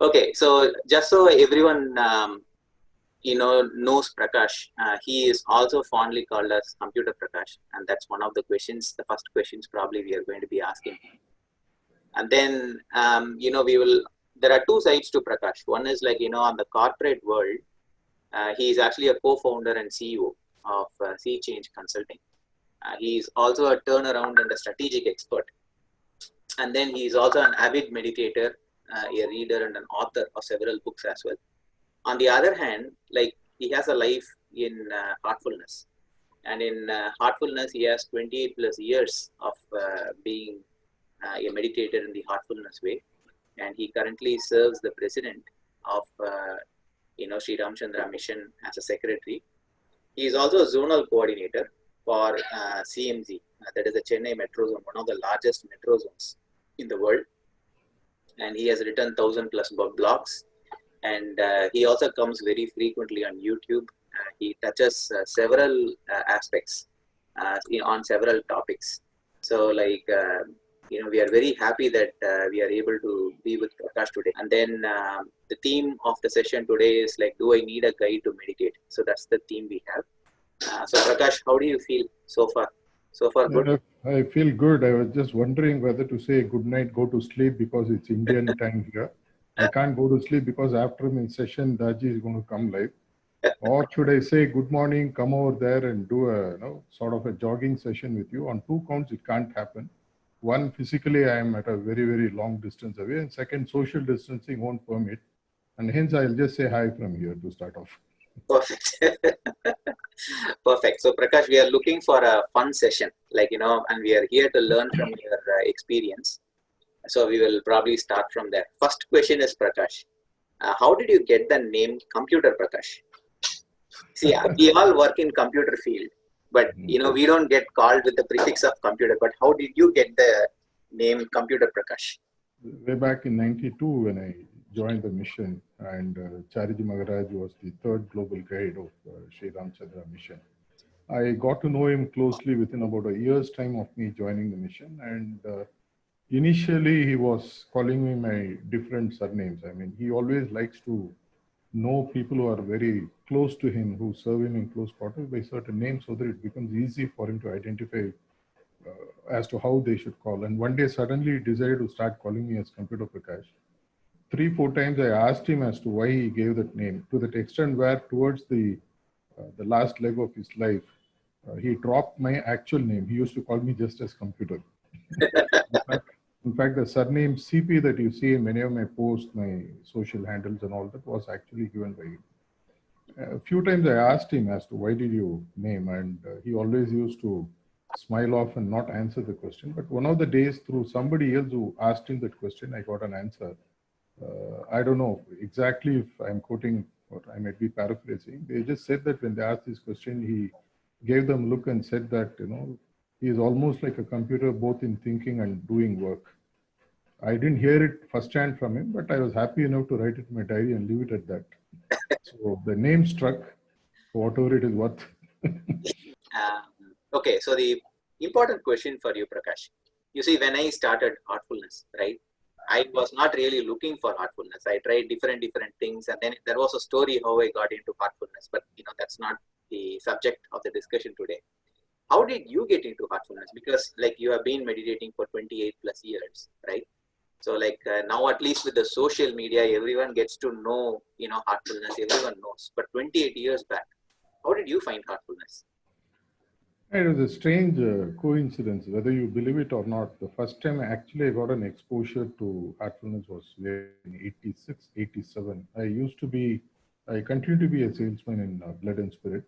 Okay, so just so everyone knows Prakash, he is also fondly called as Computer Prakash, and that's one of the questions. The first questions probably we are going to be asking, and then we will. There are two sides to Prakash. One is like on the corporate world, he is actually a co-founder and CEO of Sea Change Consulting. He is also a turnaround and a strategic expert, and then he is also an avid meditator, a reader, and an author of several books as well. On the other hand, like he has a life in Heartfulness, and in Heartfulness, he has 28 plus years of being a meditator in the Heartfulness way, and he currently serves the president of Sri Ramchandra Mission as a secretary. He is also a zonal coordinator for CMZ, that is the Chennai Metro Zone, one of the largest metro zones in the world, and he has written 1,000+ blogs. And he also comes very frequently on YouTube. He touches several aspects on several topics. So, we are very happy that we are able to be with Prakash today. And then the theme of the session today is like, do I need a guide to meditate? So that's the theme we have. So Prakash, how do you feel so far? So far, good? I feel good. I was just wondering whether to say good night, go to sleep because it's Indian time here. I can't go to sleep because after my session, Daji is going to come live. Or should I say good morning, come over there and do a sort of a jogging session with you? On two counts, it can't happen. One, physically, I am at a very, very long distance away. And second, social distancing won't permit. And hence, I'll just say hi from here to start off. Perfect. Perfect. So Prakash, we are looking for a fun session, and we are here to learn from your experience. So we will probably start from there. First question is Prakash. How did you get the name Computer Prakash? See, we all work in computer field, but we don't get called with the prefix of computer. But how did you get the name Computer Prakash? Way back in '92 when I joined the mission, and Chariji Maharaj was the third global guide of Sri Ramchandra mission. I got to know him closely within about a year's time of me joining the mission, and initially he was calling me my different surnames. I mean, he always likes to know people who are very close to him, who serve him in close quarters by certain names so that it becomes easy for him to identify as to how they should call. And one day suddenly he decided to start calling me as Computer Prakash. 3-4 times I asked him as to why he gave that name, to that extent where towards the last leg of his life, he dropped my actual name. He used to call me just as Computer. In fact, the surname CP that you see in many of my posts, my social handles and all that was actually given by him. A few times I asked him as to why did you name, and he always used to smile off and not answer the question. But one of the days, through somebody else who asked him that question, I got an answer. I don't know exactly if I'm quoting or I might be paraphrasing. They just said that when they asked this question, he gave them a look and said that, he is almost like a computer, both in thinking and doing work. I didn't hear it firsthand from him, but I was happy enough to write it in my diary and leave it at that. So the name struck, whatever it is worth. Okay, so the important question for you, Prakash. You see, when I started Heartfulness, right, I was not really looking for Heartfulness. I tried different things, and then there was a story how I got into Heartfulness, but that's not the subject of the discussion today. How did you get into Heartfulness? Because you have been meditating for 28 plus years, right? So now, at least with the social media, everyone gets to know, Heartfulness, everyone knows. But 28 years back, how did you find Heartfulness? It was a strange coincidence, whether you believe it or not. The first time actually I got an exposure to Heartfulness was in 86, 87. I continued to be a salesman in Blood and Spirit.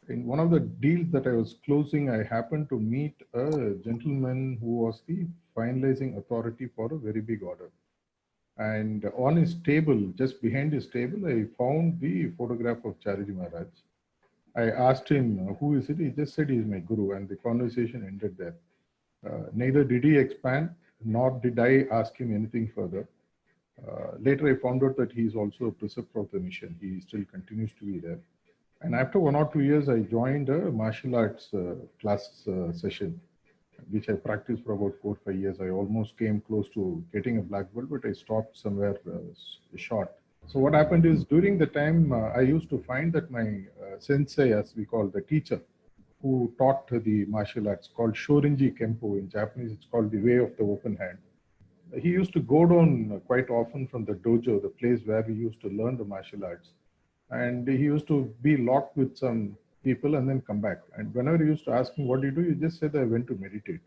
In one of the deals that I was closing, I happened to meet a gentleman who was the finalizing authority for a very big order. And on his table, just behind his table, I found the photograph of Chariji Maharaj. I asked him, who is it? He just said he's my guru, and the conversation ended there. Neither did he expand, nor did I ask him anything further. Later, I found out that he's also a preceptor of the mission. He still continues to be there. And after 1 or 2 years, I joined a martial arts class session. which I practiced for about 4 or 5 years. I almost came close to getting a black belt, but I stopped somewhere short. So what happened is during the time I used to find that my sensei, as we call the teacher, who taught the martial arts called Shorinji Kempo. In Japanese, it's called the way of the open hand. He used to go down quite often from the dojo, the place where we used to learn the martial arts. And he used to be locked with some people and then come back. And whenever he used to ask me, what do? You just said, I went to meditate.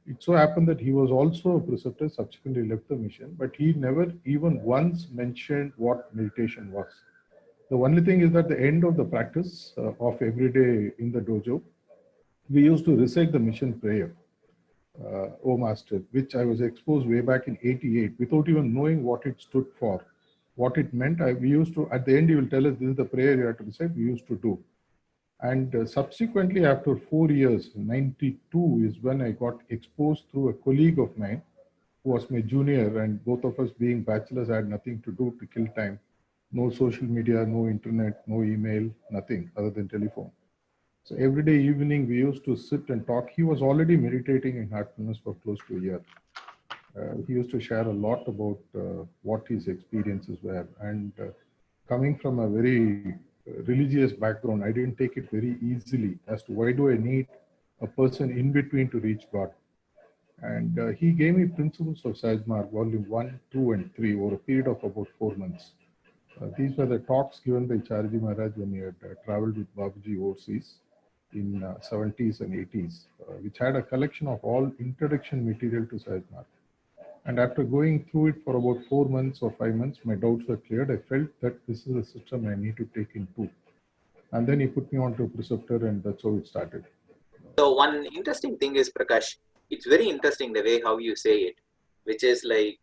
It so happened that he was also a preceptor, subsequently left the mission, but he never even once mentioned what meditation was. The only thing is that the end of the practice of every day in the dojo, we used to recite the mission prayer, O Master, which I was exposed way back in '88 without even knowing what it stood for, what it meant. We used to, at the end, he will tell us this is the prayer you have to recite, we used to do. And subsequently, after 4 years, '92 is when I got exposed through a colleague of mine who was my junior, and both of us being bachelors had nothing to do to kill time. No social media, no internet, no email, nothing other than telephone. So every day evening we used to sit and talk. He was already meditating in Heartfulness for close to a year. He used to share a lot about what his experiences were. And coming from a very religious background, I didn't take it very easily as to why do I need a person in between to reach God. And he gave me Principles of Sajmar, Volume 1, 2, and 3 over a period of about 4 months. These were the talks given by Chariji Maharaj when he had traveled with Babaji overseas in 70s and 80s, which had a collection of all introduction material to Sajmar. And after going through it for about 4 months or 5 months, my doubts were cleared. I felt that this is a system I need to take into. And then he put me on to preceptor, and that's how it started. So one interesting thing is, Prakash, it's very interesting the way how you say it, which is like,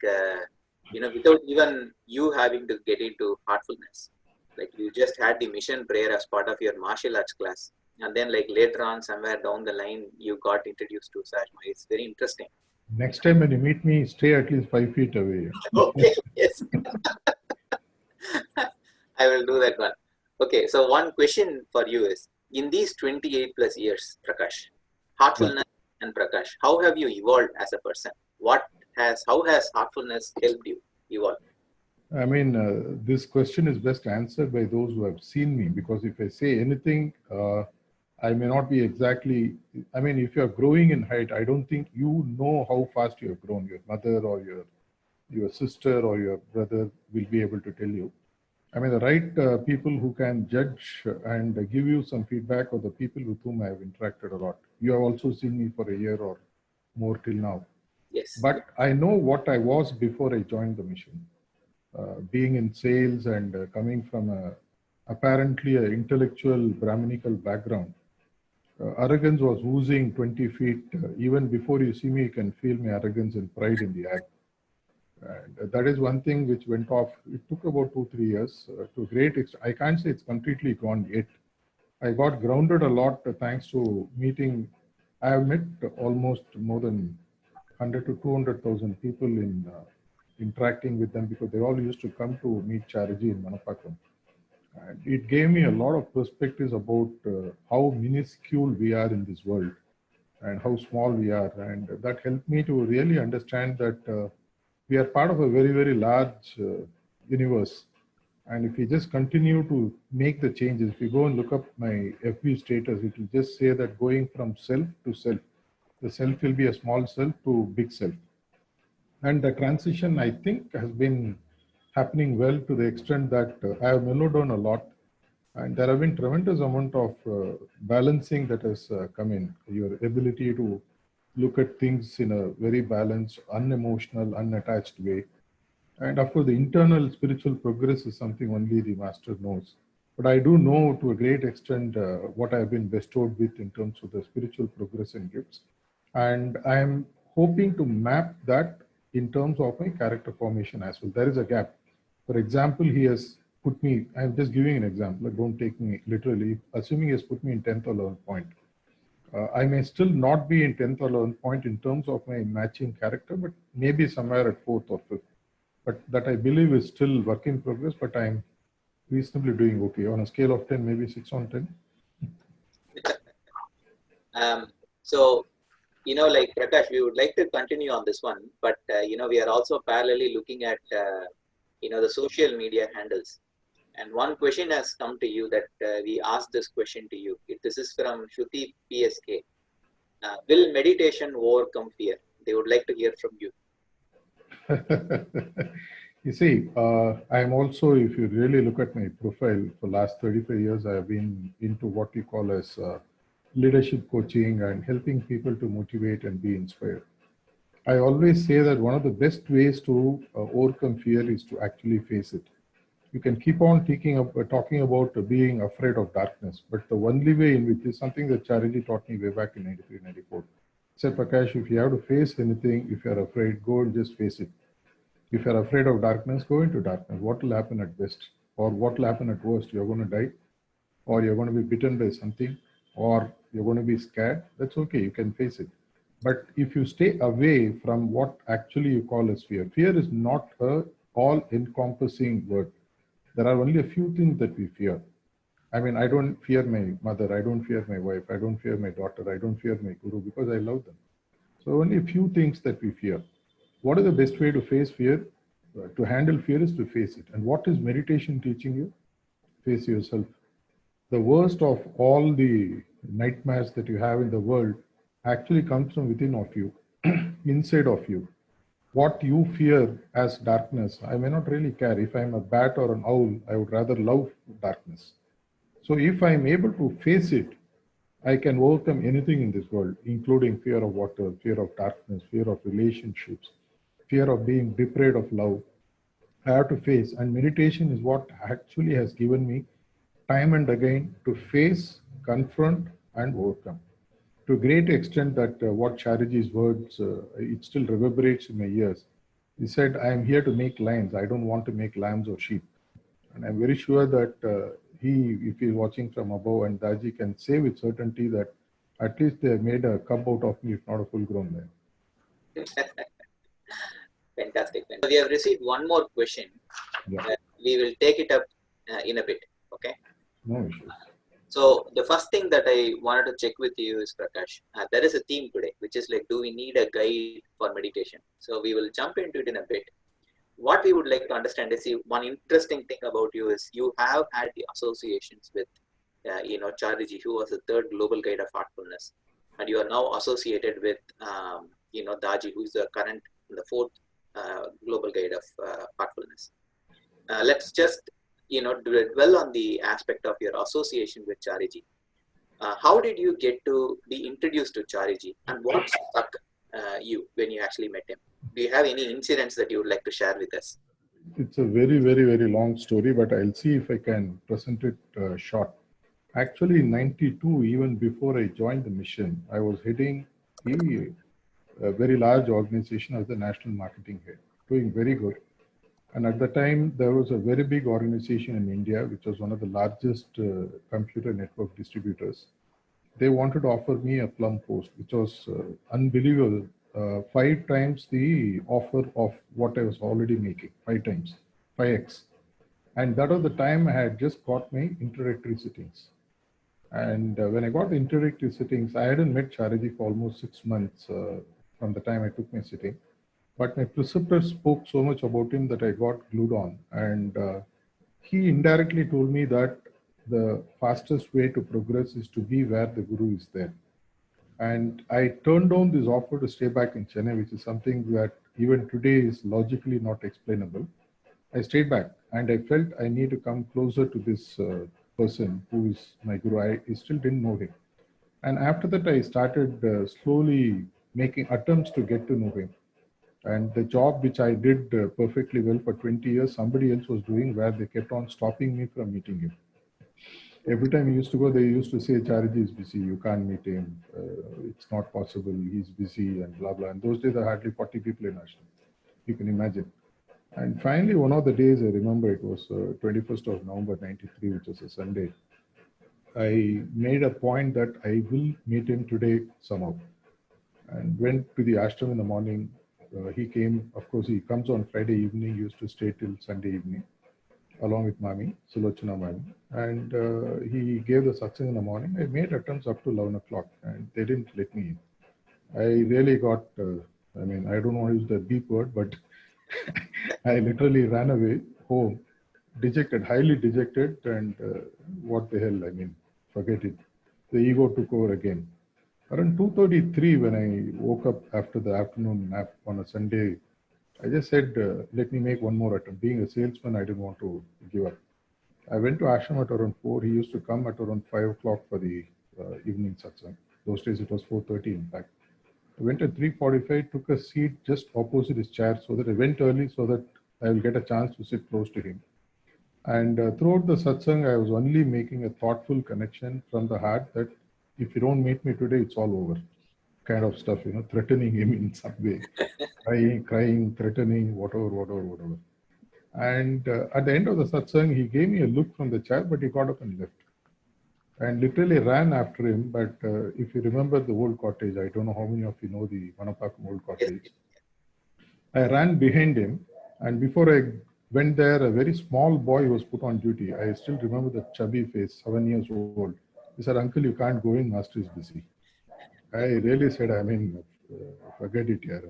without even you having to get into heartfulness, like you just had the mission prayer as part of your martial arts class. And then like later on, somewhere down the line, you got introduced to Sajma. It's very interesting. Next time when you meet me, stay at least 5 feet away. Okay, yes. I will do that one. Okay, so one question for you is, in these 28 plus years, Prakash, heartfulness and Prakash, how have you evolved as a person? How has heartfulness helped you evolve? I mean, this question is best answered by those who have seen me, because if I say anything, I may not be exactly, I mean, if you're growing in height, I don't think you know how fast you have grown. Your mother or your sister or your brother will be able to tell you. I mean, the right people who can judge and give you some feedback are the people with whom I have interacted a lot. You have also seen me for a year or more till now. Yes. But I know what I was before I joined the mission. Being in sales and coming from apparently an intellectual Brahminical background, arrogance was oozing 20 feet. Even before you see me, you can feel my arrogance and pride in the act. And that is one thing which went off. It took about 2-3 years to a great extent. I can't say it's completely gone yet. I got grounded a lot thanks to meeting. I have met almost more than 100 to 200,000 people in interacting with them, because they all used to come to meet Chariji in Manapakam. And it gave me a lot of perspectives about how minuscule we are in this world and how small we are. And that helped me to really understand that we are part of a very, very large universe. And if we just continue to make the changes, if you go and look up my FB status, it will just say that going from self to self, the self will be a small self to big self. And the transition, I think, has been happening well to the extent that I have mellowed down a lot. And there have been tremendous amount of balancing that has come in. Your ability to look at things in a very balanced, unemotional, unattached way. And of course, the internal spiritual progress is something only the master knows. But I do know to a great extent what I have been bestowed with in terms of the spiritual progress and gifts. And I am hoping to map that in terms of my character formation as well. There is a gap. For example, he has put me, I'm just giving an example, don't take me literally, assuming he has put me in 10th or 11th point. I may still not be in 10th or 11th point in terms of my matching character, but maybe somewhere at 4th or 5th. But that I believe is still work in progress, but I'm reasonably doing okay. On a scale of 10, maybe 6 on 10. So like Prakash, we would like to continue on this one, but we are also parallelly looking at the social media handles. And one question has come to you that we asked this question to you. This is from Shruti PSK. Will meditation overcome fear? They would like to hear from you. You see, I'm also, if you really look at my profile, for last 35 years, I have been into what we call as leadership coaching and helping people to motivate and be inspired. I always say that one of the best ways to overcome fear is to actually face it. You can keep on talking about being afraid of darkness, but the only way in which is something that Chariji taught me way back in 93, 94. Said, Prakash, if you have to face anything, if you're afraid, go and just face it. If you're afraid of darkness, go into darkness. What will happen at best? Or what will happen at worst? You're going to die, or you're going to be bitten by something, or you're going to be scared. That's okay. You can face it. But if you stay away from what actually you call as fear, fear is not a all-encompassing word. There are only a few things that we fear. I mean, I don't fear my mother, I don't fear my wife, I don't fear my daughter, I don't fear my guru because I love them. So only a few things that we fear. What is the best way to face fear? To handle fear is to face it. And what is meditation teaching you? Face yourself. The worst of all the nightmares that you have in the world actually comes from within of you, inside of you. What you fear as darkness, I may not really care. If I'm a bat or an owl, I would rather love darkness. So if I'm able to face it, I can overcome anything in this world, including fear of water, fear of darkness, fear of relationships, fear of being deprived of love. I have to face, and meditation is what actually has given me time and again to face, confront, and overcome. To a great extent that what Chariji's words, it still reverberates in my ears. He said, I am here to make lions. I don't want to make lambs or sheep. And I'm very sure that if he's watching from above, and Daji can say with certainty that at least they made a cub out of me, if not a full grown man. Fantastic. We have received one more question. Yeah. We will take it up in a bit. Okay. No issues. So the first thing that I wanted to check with you is, Prakash, there is a theme today, which is like, do we need a guide for meditation? So we will jump into it in a bit. What we would like to understand is, one interesting thing about you is you have had the associations with, Chariji, who was the third global guide of Heartfulness, and you are now associated with, Daaji, who is the current, the fourth global guide of Heartfulness. Let's just, dwell on the aspect of your association with Chariji. How did you get to be introduced to Chariji, and what struck you when you actually met him? Do you have any incidents that you would like to share with us? It's a very, very, very long story, but I'll see if I can present it short. Actually, in 92, even before I joined the mission, I was heading a very large organization as the national marketing head, doing very good. And at the time, there was a very big organization in India, which was one of the largest computer network distributors. They wanted to offer me a plum post, which was unbelievable. 5 times the offer of what I was already making, 5 times, 5x. And that was the time I had just got my introductory sittings. And when I got the introductory sittings, I hadn't met Chariji for almost 6 months from the time I took my sitting. But my preceptor spoke so much about him that I got glued on. And he indirectly told me that the fastest way to progress is to be where the guru is there. And I turned down this offer to stay back in Chennai, which is something that even today is logically not explainable. I stayed back and I felt I need to come closer to this person who is my guru. I still didn't know him. And after that, I started slowly making attempts to get to know him. And the job which I did perfectly well for 20 years, somebody else was doing, where they kept on stopping me from meeting him. Every time he used to go, they used to say, Chariji is busy, you can't meet him, it's not possible, he's busy, and blah, blah. And those days, there were hardly 40 people in Ashram. You can imagine. And finally, one of the days, I remember it was 21st of November, 93, which was a Sunday. I made a point that I will meet him today somehow. And went to the ashram in the morning. He came, of course, he comes on Friday evening, he used to stay till Sunday evening, along with Mami, Sulochana Mami. And he gave the satsang in the morning. I made attempts up to 11 o'clock and they didn't let me in. I really got, I don't want to use the deep word, but I literally ran away home, dejected, highly dejected, and what the hell, forget it. The ego took over again. Around 2:33, when I woke up after the afternoon nap on a Sunday, I just said, let me make one more attempt. Being a salesman, I didn't want to give up. I went to ashram at around 4. He used to come at around 5 o'clock for the evening satsang. Those days it was 4:30, in fact. I went at 3:45, took a seat just opposite his chair so that I went early so that I will get a chance to sit close to him. And throughout the satsang, I was only making a thoughtful connection from the heart that if you don't meet me today, it's all over. Kind of stuff, threatening him in some way, crying, threatening, whatever. And at the end of the satsang, he gave me a look from the chair, but he got up and left. And literally ran after him. But if you remember the old cottage, I don't know how many of you know the Manapakam old cottage. I ran behind him, and before I went there, a very small boy was put on duty. I still remember the chubby face, 7 years old. He said, "Uncle, you can't go in, master is busy." I really said, forget it here.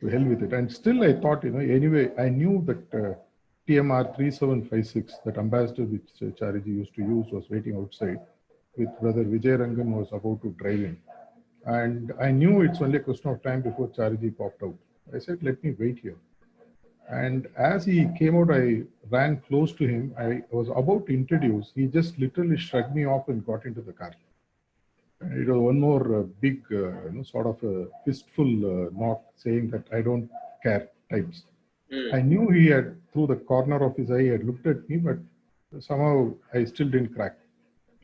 To hell with it. And still I thought, anyway, I knew that TMR 3756, that ambassador which Chariji used to use, was waiting outside with brother Vijay Rangan was about to drive in. And I knew it's only a question of time before Chariji popped out. I said, let me wait here. And as he came out, I ran close to him. I was about to introduce. He just literally shrugged me off and got into the car. And it was one more big, sort of a fistful knock saying that I don't care types. I knew he had, through the corner of his eye, he had looked at me, but somehow I still didn't crack.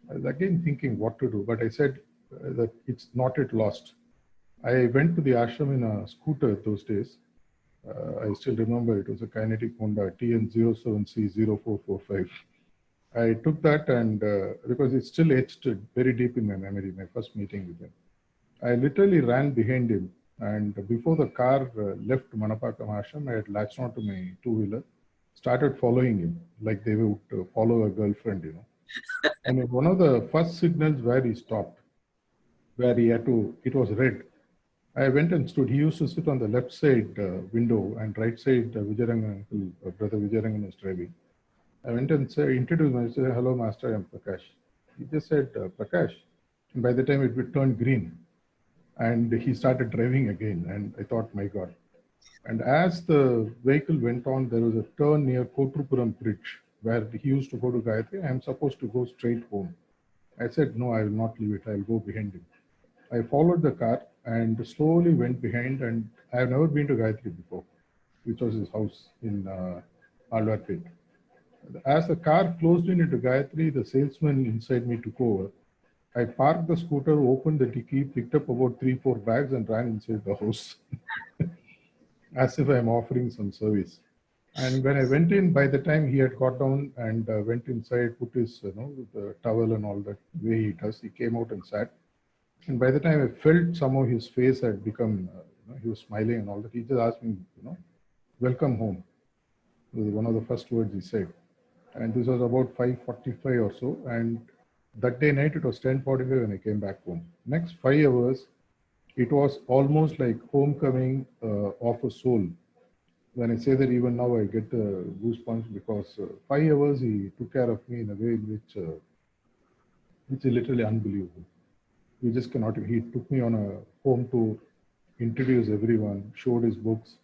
I was again thinking what to do, but I said that it's not yet lost. I went to the ashram in a scooter those days. I still remember it was a Kinetic Honda TN07C0445. I took that and because it's still etched very deep in my memory, my first meeting with him. I literally ran behind him, and before the car left Manapakam Ashram, I had latched onto my two-wheeler, started following him like they would follow a girlfriend, And one of the first signals where he stopped, where he had to, it was red. I went and stood. He used to sit on the left side window, and right side Vijayarangan uncle, brother Vijayarangan was driving. I went and introduced myself. Hello, master, I'm Prakash. He just said, Prakash. And by the time it turned green, and he started driving again. And I thought, my God. And as the vehicle went on, there was a turn near Kotrupuram Bridge where he used to go to Gayatri. I'm supposed to go straight home. I said, no, I will not leave it. I'll go behind him. I followed the car and slowly went behind. And I have never been to Gayatri before, which was his house in Alvarpet. As the car closed in into Gayatri, the salesman inside me took over. I parked the scooter, opened the dicky, picked up about 3-4 bags and ran inside the house as if I'm offering some service. And when I went in, by the time he had got down and went inside, put his the towel and all that way he does, he came out and sat. And by the time I felt somehow his face had become, he was smiling and all that, he just asked me, welcome home. It was one of the first words he said. And this was about 5:45 or so. And that day night, it was 10:45 when I came back home. Next 5 hours, it was almost like homecoming of a soul. When I say that even now, I get goosebumps because 5 hours he took care of me in a way which is literally unbelievable. You just cannot. He took me on a home tour, introduced everyone, showed his books,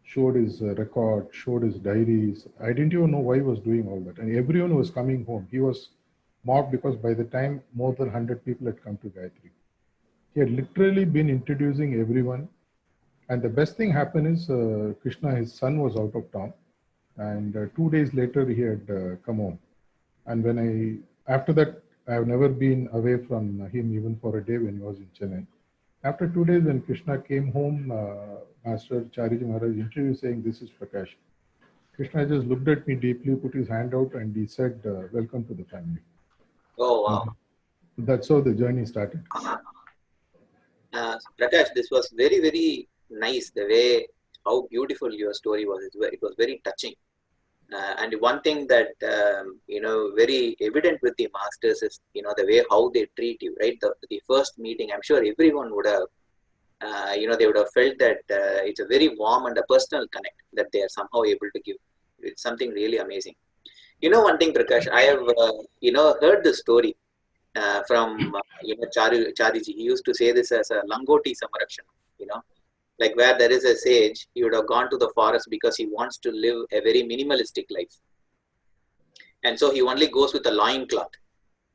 showed his record, showed his diaries. I didn't even know why he was doing all that. And everyone was coming home. He was mobbed because by the time more than 100 people had come to Gayatri. He had literally been introducing everyone. And the best thing happened is Krishna, his son, was out of town. And 2 days later, he had come home. And after that, I have never been away from him even for a day when he was in Chennai. After 2 days, when Krishna came home, Master Chariji Maharaj introduced saying, this is Prakash. Krishna just looked at me deeply, put his hand out, and he said, welcome to the family. Oh, wow. And that's how the journey started. Prakash, this was very, very nice, the way, how beautiful your story was. It was very touching. And one thing that, very evident with the masters is, the way how they treat you, right? The first meeting, I'm sure everyone would have they would have felt that it's a very warm and a personal connect that they are somehow able to give. It's something really amazing. One thing, Prakash, I have, heard the story from, Chariji. He used to say this as a Langoti Samarakshan, like where there is a sage, he would have gone to the forest because he wants to live a very minimalistic life. And so he only goes with a loin cloth.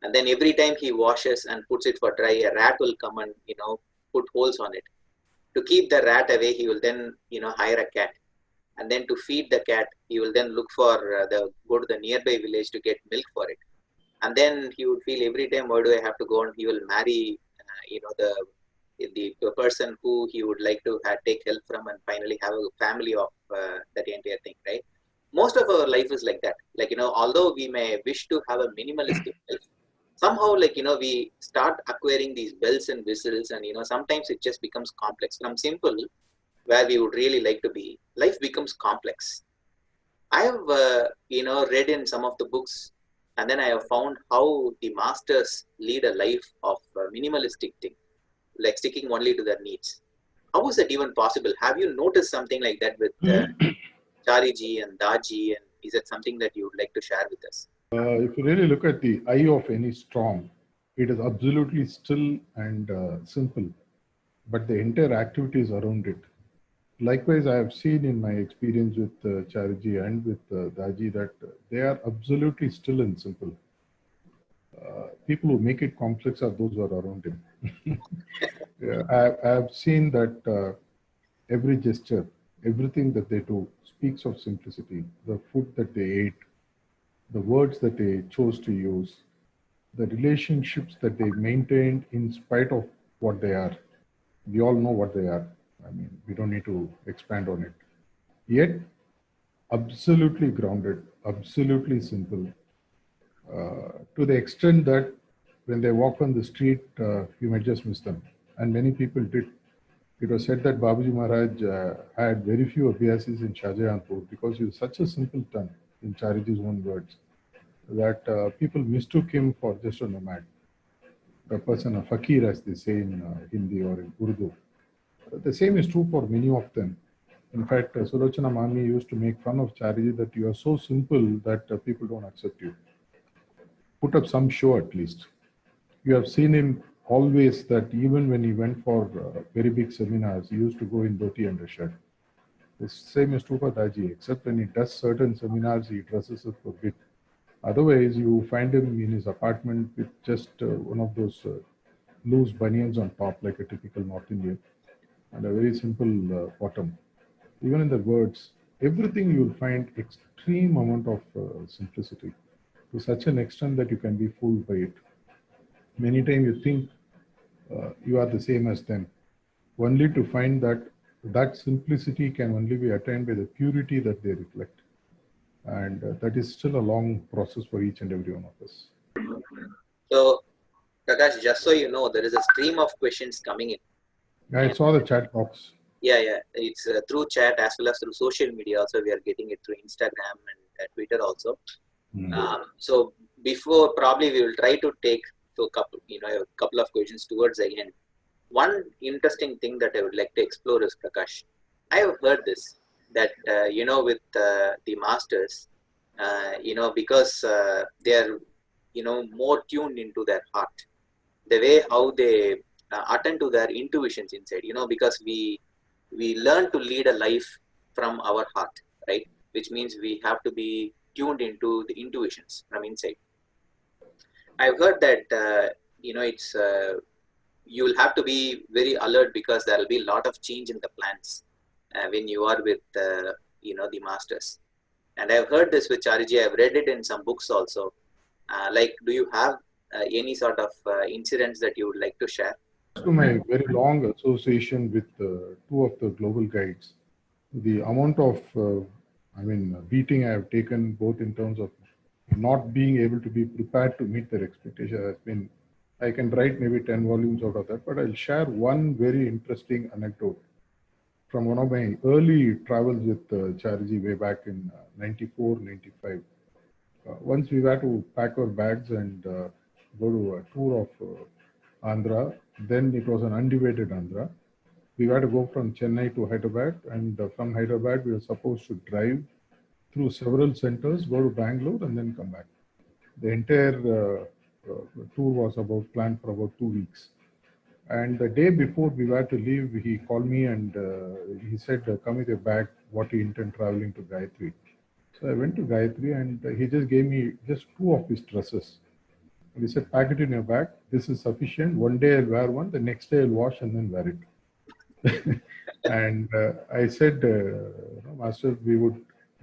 And then every time he washes and puts it for dry, a rat will come and, put holes on it. To keep the rat away, he will then, hire a cat. And then to feed the cat, he will then look for go to the nearby village to get milk for it. And then he would feel every time, why do I have to go? And he will marry, the person who he would like to take help from, and finally have a family of that entire thing, right? Most of our life is like that. Like, although we may wish to have a minimalistic life, somehow, like, we start acquiring these bells and whistles, and, sometimes it just becomes complex. From simple, where we would really like to be, life becomes complex. I have, read in some of the books, and then I have found how the masters lead a life of minimalistic thing, like sticking only to their needs. How is that even possible? Have you noticed something like that with Chariji and Daji, and is that something that you would like to share with us? If you really look at the eye of any storm, it is absolutely still and simple, but the entire activities around it. Likewise, I have seen in my experience with Chariji and with Daji that they are absolutely still and simple. People who make it complex are those who are around him. Yeah, I have seen that every gesture, everything that they do speaks of simplicity. The food that they ate, the words that they chose to use, the relationships that they maintained in spite of what they are. We all know what they are. I mean, we don't need to expand on it. Yet, absolutely grounded, absolutely simple, to the extent that when they walk on the street, you might just miss them. And many people did. It was said that Babuji Maharaj had very few abhyasis in Shahjahanpur because he was such a simple ton, in Chariji's own words, that people mistook him for just a nomad, a person, a fakir, as they say in Hindi or in Urdu. The same is true for many of them. In fact, Sulochana Mami used to make fun of Chariji that you are so simple that people don't accept you. Put up some show at least. You have seen him always that even when he went for very big seminars, he used to go in dhoti and a shirt. The same is true for Daji, except when he does certain seminars, he dresses up a bit. Otherwise, you find him in his apartment with just one of those loose bunions on top, like a typical North Indian, and a very simple bottom. Even in the words, everything you will find extreme amount of simplicity to such an extent that you can be fooled by it. Many times you think you are the same as them, only to find that that simplicity can only be attained by the purity that they reflect. And that is still a long process for each and every one of us. So, Prakash, just so you know, there is a stream of questions coming in. I saw the chat box. Yeah. It's through chat as well as through social media. Also, we are getting it through Instagram and Twitter also. So before, probably we will try to take to a couple of questions towards the end. One interesting thing that I would like to explore is, Prakash, I have heard this that with the masters, because they are more tuned into their heart, the way how they attend to their intuitions inside, because we learn to lead a life from our heart, right? Which means we have to be tuned into the intuitions from inside. I've heard that it's you will have to be very alert because there will be a lot of change in the plans when you are with the masters. And I've heard this with Chariji. I've read it in some books also. Like, do you have any sort of incidents that you would like to share? To my very long association with two of the global guides, the amount of, beating I have taken both in terms of not being able to be prepared to meet their expectation has been, I can write maybe 10 volumes out of that, but I'll share one very interesting anecdote from one of my early travels with Chariji way back in 94, 95. Once we had to pack our bags and go to a tour of Andhra. Then it was an undivided Andhra. We had to go from Chennai to Hyderabad, and from Hyderabad we were supposed to drive through several centers, go to Bangalore, and then come back. The entire tour was about planned for about 2 weeks. And the day before we were to leave, he called me and he said, "Come with your bag. What you intend traveling to Gayatri?" So I went to Gayatri, and he just gave me just two of his dresses. And he said, "Pack it in your bag. This is sufficient. One day I'll wear one. The next day I'll wash and then wear it." And I said, Master, we would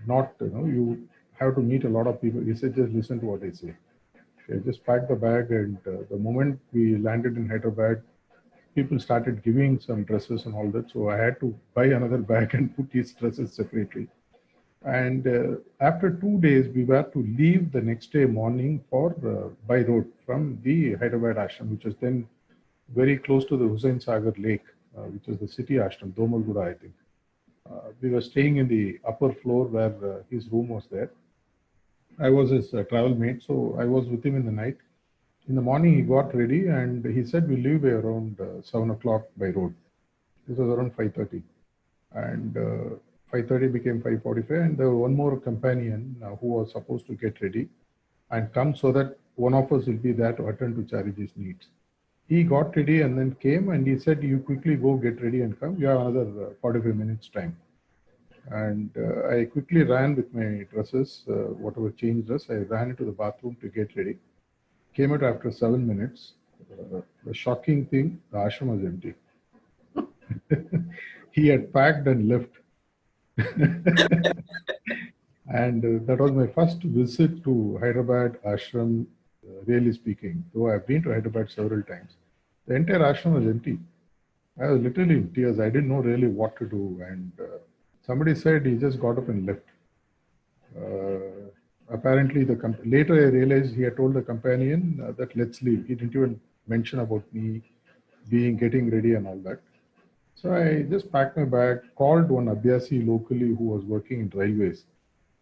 not, you have to meet a lot of people. He said, just listen to what I say. I just packed the bag, and the moment we landed in Hyderabad, people started giving some dresses and all that. So I had to buy another bag and put his dresses separately. And after 2 days, we were to leave the next day morning for by road from the Hyderabad ashram, which was then very close to the Hussain Sagar Lake, which is the city ashram, Domalgura, I think. We were staying in the upper floor where his room was there. I was his travel mate, so I was with him in the night. In the morning, he got ready and he said we leave by around 7 o'clock by road. This was around 5:30, and 5:30 became 5:45, and there was one more companion who was supposed to get ready and come so that one of us will be there to attend to Chariji's needs. He got ready and then came, and he said, "You quickly go get ready and come. You have another 45 minutes time." And I quickly ran with my dresses, whatever changed dress. I ran into the bathroom to get ready. Came out after 7 minutes. The shocking thing, the ashram was empty. He had packed and left. And that was my first visit to Hyderabad ashram, really speaking. Though I've been to Hyderabad several times. The entire ashram was empty. I was literally in tears. I didn't know really what to do. And somebody said he just got up and left. Apparently, later I realized he had told the companion that let's leave. He didn't even mention about me getting ready and all that. So I just packed my bag, called one abhyasi locally who was working in railways,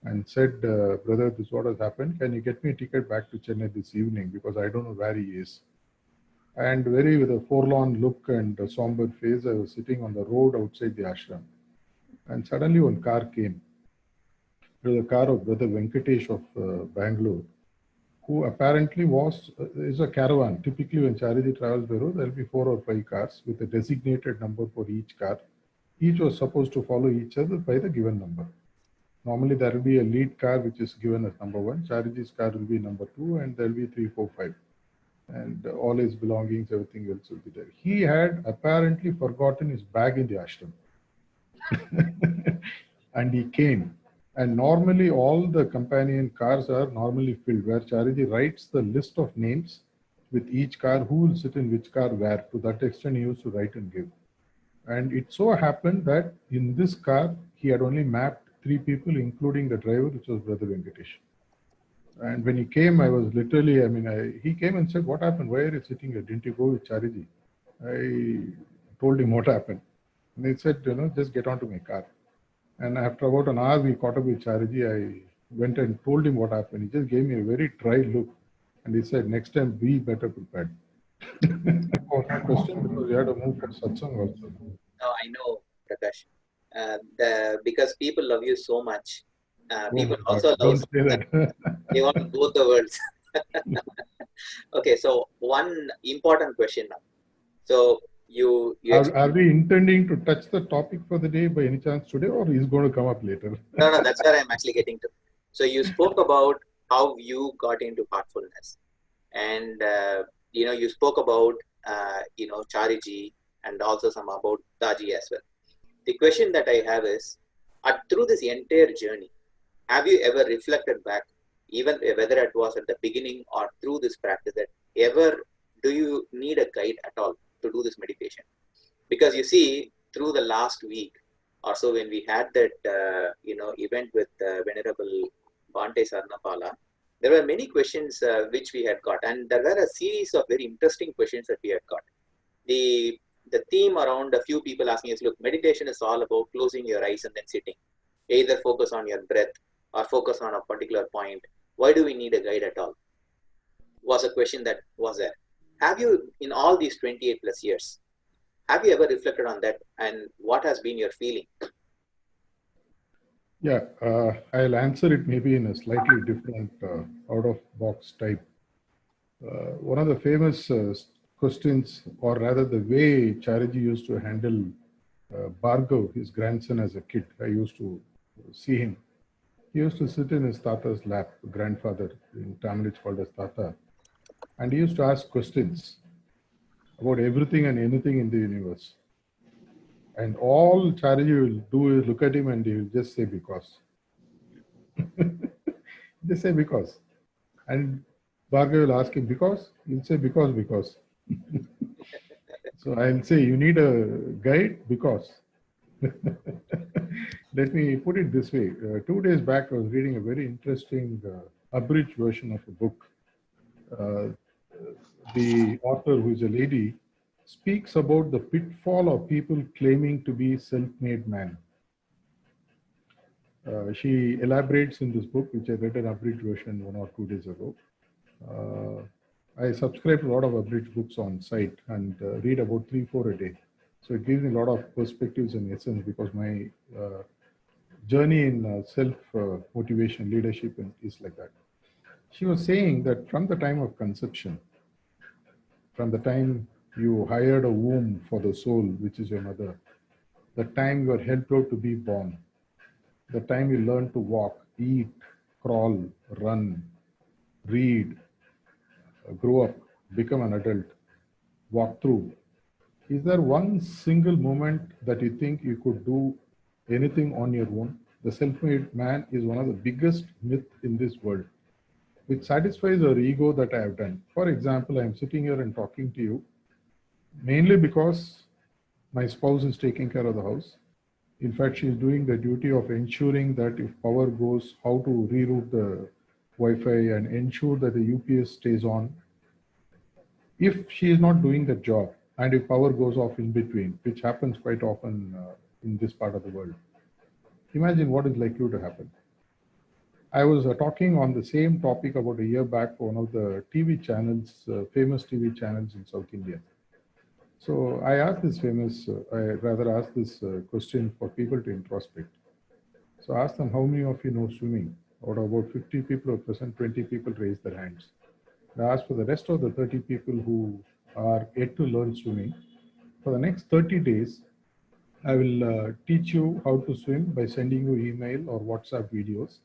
and said, "Brother, this is what has happened. Can you get me a ticket back to Chennai this evening, because I don't know where he is?" And very with a forlorn look and a somber face, I was sitting on the road outside the ashram. And suddenly one car came. It was a car of Brother Venkatesh of Bangalore, who apparently is a caravan. Typically, when Chariji travels by road, there will be 4 or 5 cars with a designated number for each car. Each was supposed to follow each other by the given number. Normally, there will be a lead car which is given as number 1. Chariji's car will be number 2, and there will be 3, 4, 5. And all his belongings, everything else will be there. He had apparently forgotten his bag in the ashram. And he came. And normally all the companion cars are normally filled, where Chariji writes the list of names with each car, who will sit in which car where. To that extent, he used to write and give. And it so happened that in this car, he had only mapped 3 people, including the driver, which was Brother Venkatesh. And when he came, I was literally, he came and said, "What happened? Why are you sitting here? Didn't you go with Chariji?" I told him what happened. And he said, "Just get onto my car." And after about an hour, we caught up with Chariji. I went and told him what happened. He just gave me a very dry look. And he said, "Next time, be better prepared." For my question, because we had to move for satsang also. No, I know, Prakash. Because people love you so much. Oh People my God, also love don't say that. they want both the worlds. Okay, so one important question now. So you Are we intending to touch the topic for the day by any chance today, or is going to come up later? no, that's where I'm actually getting to. So you spoke about how you got into heartfulness, and you spoke about Chariji, and also some about Daji as well. The question that I have is, through this entire journey, have you ever reflected back, even whether it was at the beginning or through this practice, that ever do you need a guide at all to do this meditation? Because you see, through the last week or so, when we had that event with Venerable Bante Sarnapala, there were many questions which we had got, and there were a series of very interesting questions that we had got. The theme around a few people asking us, look, meditation is all about closing your eyes and then sitting. Either focus on your breath or focus on a particular point. Why do we need a guide at all? Was a question that was there. Have you, in all these 28 plus years, Have you ever reflected on that, and what has been your feeling? Yeah, I'll answer it maybe in a slightly different out of box type. One of the famous questions, or rather the way Chariji used to handle Bhargav, his grandson, as a kid, I used to see him. He used to sit in his Tata's lap, grandfather, in Tamil it's called as Tata, and he used to ask questions about everything and anything in the universe. And all Chariji will do is look at him and he will just say, because. Just say, because. And Bhargav will ask him, because? He'll say, because. So I'll say, you need a guide, because. Let me put it this way. 2 days back, I was reading a very interesting abridged version of a book. Uh, the author, who is a lady, speaks about the pitfall of people claiming to be self-made man. She elaborates in this book, which I read an abridged version 1 or 2 days ago. Uh, I subscribe to a lot of abridged books on site and read about 3, 4 a day. So it gives me a lot of perspectives and essence, because my journey in self motivation, leadership is like that. She was saying that from the time of conception, from the time you hired a womb for the soul, which is your mother, the time you are helped out to be born, the time you learn to walk, eat, crawl, run, read, grow up, become an adult, walk through. Is there one single moment that you think you could do anything on your own? The self-made man is one of the biggest myths in this world, which satisfies our ego that I have done. For example, I am sitting here and talking to you mainly because my spouse is taking care of the house. In fact, she is doing the duty of ensuring that if power goes, how to reroute the Wi-Fi and ensure that the UPS stays on. If she is not doing the job, and if power goes off in between, which happens quite often in this part of the world, imagine what is likely to happen. I was talking on the same topic about a year back for one of the TV channels, famous TV channels in South India. So I asked this question for people to introspect. So I asked them, how many of you know swimming? Out of about 50 people who are present, 20 people raised their hands. I asked for the rest of the 30 people who are yet to learn swimming. For the next 30 days, I will teach you how to swim by sending you email or WhatsApp videos.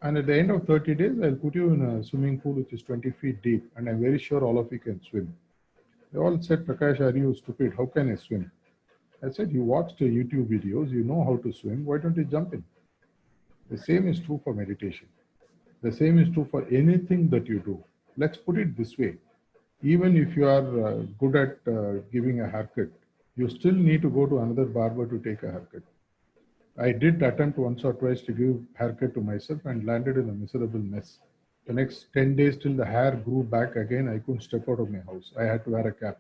And at the end of 30 days, I'll put you in a swimming pool which is 20 feet deep. And I'm very sure all of you can swim. They all said, Prakash, are you stupid? How can I swim? I said, you watched the YouTube videos, you know how to swim. Why don't you jump in? The same is true for meditation. The same is true for anything that you do. Let's put it this way. Even if you are good at giving a haircut, you still need to go to another barber to take a haircut. I did attempt once or twice to give haircut to myself and landed in a miserable mess. The next 10 days till the hair grew back again, I couldn't step out of my house. I had to wear a cap.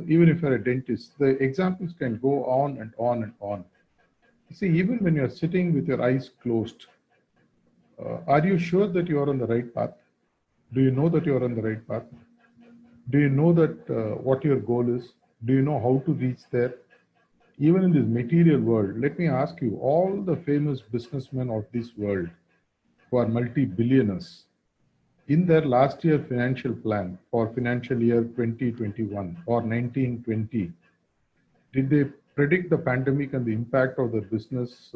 Even if you're a dentist, the examples can go on and on and on. You see, even when you're sitting with your eyes closed, are you sure that you are on the right path? Do you know that you are on the right path? Do you know that what your goal is? Do you know how to reach there? Even in this material world, let me ask you, all the famous businessmen of this world who are multi-billionaires, in their last year financial plan for financial year 2021 or 1920, did they predict the pandemic and the impact of the business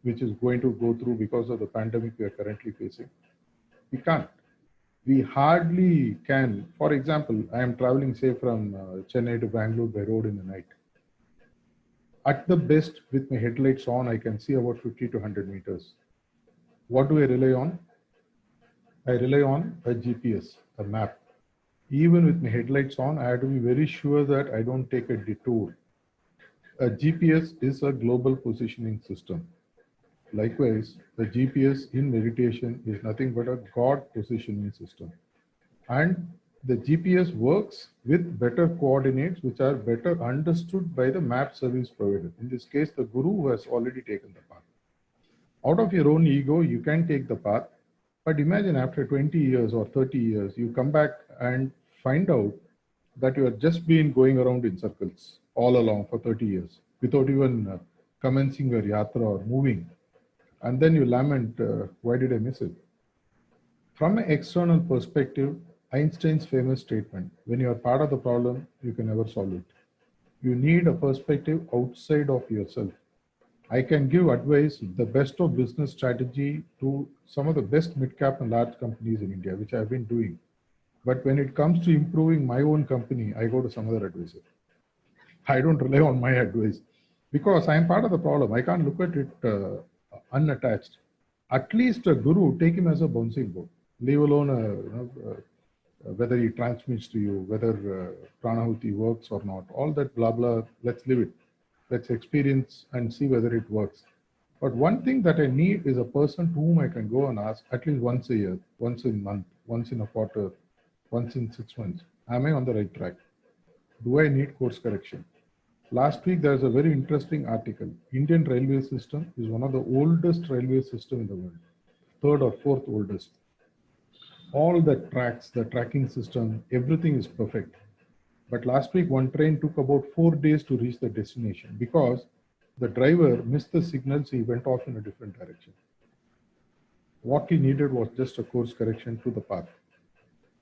which is going to go through because of the pandemic we are currently facing? We can't. We hardly can. For example, I am traveling, say, from Chennai to Bangalore by road in the night. At the best, with my headlights on, I can see about 50 to 100 meters. What do I rely on? I rely on a GPS, a map. Even with my headlights on, I have to be very sure that I don't take a detour. A GPS is a global positioning system. Likewise, the GPS in meditation is nothing but a God positioning system. And the GPS works with better coordinates, which are better understood by the map service provider. In this case, the guru who has already taken the path. Out of your own ego, you can take the path. But imagine after 20 years or 30 years, you come back and find out that you have just been going around in circles all along for 30 years without even commencing your yatra or moving. And then you lament, why did I miss it? From an external perspective, Einstein's famous statement, when you are part of the problem, you can never solve it. You need a perspective outside of yourself. I can give advice, the best of business strategy to some of the best mid-cap and large companies in India, which I've been doing. But when it comes to improving my own company, I go to some other advisor. I don't rely on my advice because I'm part of the problem. I can't look at it unattached. At least a guru, take him as a bouncing ball. Leave alone whether he transmits to you, whether pranahuti works or not. All that blah blah. Let's live it. Let's experience and see whether it works. But one thing that I need is a person to whom I can go and ask at least once a year, once in a month, once in a quarter, once in 6 months. Am I on the right track? Do I need course correction? Last week, there was a very interesting article. Indian railway system is one of the oldest railway system in the world, third or fourth oldest. All the tracks, the tracking system, everything is perfect. But last week, one train took about 4 days to reach the destination because the driver missed the signals. He went off in a different direction. What he needed was just a course correction to the path.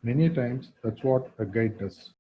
Many times, that's what a guide does.